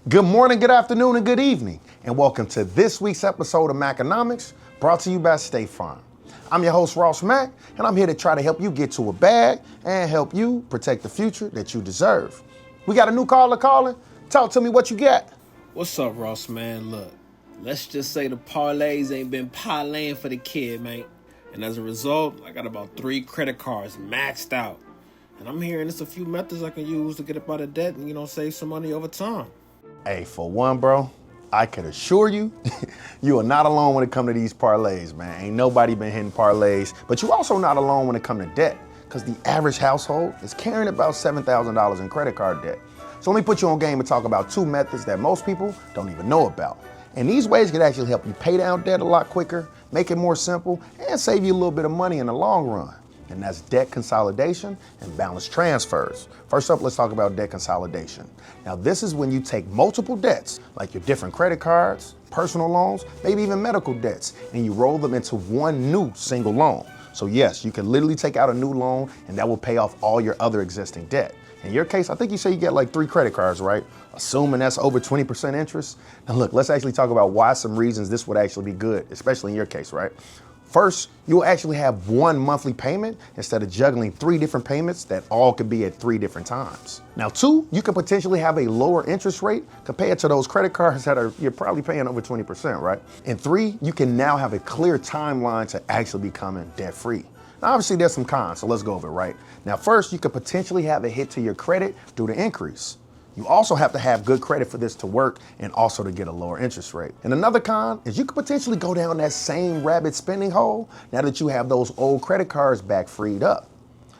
Good morning, good afternoon, and good evening, and welcome to this week's episode of Maconomics, brought to you by State Farm. I'm your host, Ross Mack, and I'm here to try to help you get to a bag and help you protect the future that you deserve. We got a new caller calling. Talk to me what you got. What's up, Ross, man? Look, let's just say the parlays ain't been parlaying for the kid, man. And as a result, I got about 3 credit cards maxed out. And I'm hearing there's a few methods I can use to get up out of debt and, save some money over time. Hey, for one, bro, I can assure you, you are not alone when it comes to these parlays, man. Ain't nobody been hitting parlays, but you also not alone when it comes to debt, because the average household is carrying about $7,000 in credit card debt. So let me put you on game and talk about 2 methods that most people don't even know about. And these ways could actually help you pay down debt a lot quicker, make it more simple, and save you a little bit of money in the long run. And that's debt consolidation and balance transfers. First up, let's talk about debt consolidation. Now, this is when you take multiple debts, like your different credit cards, personal loans, maybe even medical debts, and you roll them into one new single loan. So yes, you can literally take out a new loan and that will pay off all your other existing debt. In your case, I think you say you get like 3 credit cards, right? Assuming that's over 20% interest. Now look, let's actually talk about why some reasons this would actually be good, especially in your case, right? First, you'll actually have one monthly payment instead of juggling 3 different payments that all could be at 3 different times. Now 2, you could potentially have a lower interest rate compared to those credit cards that you're probably paying over 20%, right? And 3, you can now have a clear timeline to actually becoming debt-free. Now, obviously there's some cons, so let's go over it, right? Now first, you could potentially have a hit to your credit due to increase. You also have to have good credit for this to work and also to get a lower interest rate. And another con is you could potentially go down that same rabbit spending hole now that you have those old credit cards back freed up.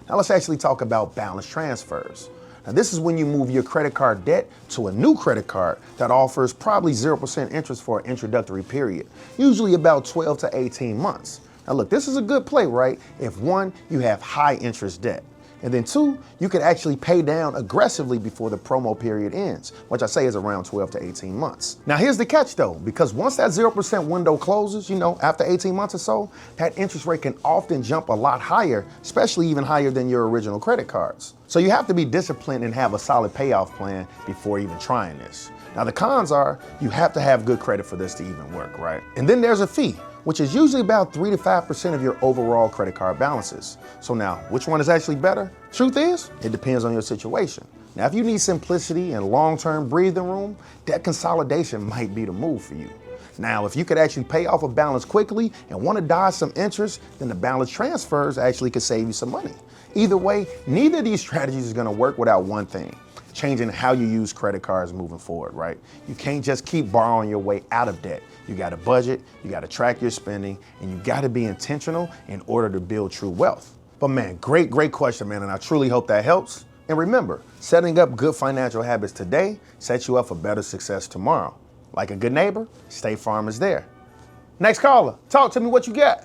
Now let's actually talk about balance transfers. Now this is when you move your credit card debt to a new credit card that offers probably 0% interest for an introductory period, usually about 12 to 18 months. Now look, this is a good play, right? If 1, you have high interest debt. And then 2, you can actually pay down aggressively before the promo period ends, which I say is around 12 to 18 months. Now here's the catch though, because once that 0% window closes, after 18 months or so, that interest rate can often jump a lot higher, especially even higher than your original credit cards. So you have to be disciplined and have a solid payoff plan before even trying this. Now the cons are, you have to have good credit for this to even work, right? And then there's a fee, which is usually about 3 to 5% of your overall credit card balances. So now, which one is actually better? Truth is, it depends on your situation. Now, if you need simplicity and long-term breathing room, debt consolidation might be the move for you. Now, if you could actually pay off a balance quickly and want to dodge some interest, then the balance transfers actually could save you some money. Either way, neither of these strategies is going to work without one thing: changing how you use credit cards moving forward, right? You can't just keep borrowing your way out of debt. You got to budget, you got to track your spending, and you got to be intentional in order to build true wealth. But man, great question, man, and I truly hope that helps. And remember, setting up good financial habits today sets you up for better success tomorrow. Like a good neighbor, State Farm is there. Next caller, talk to me what you got.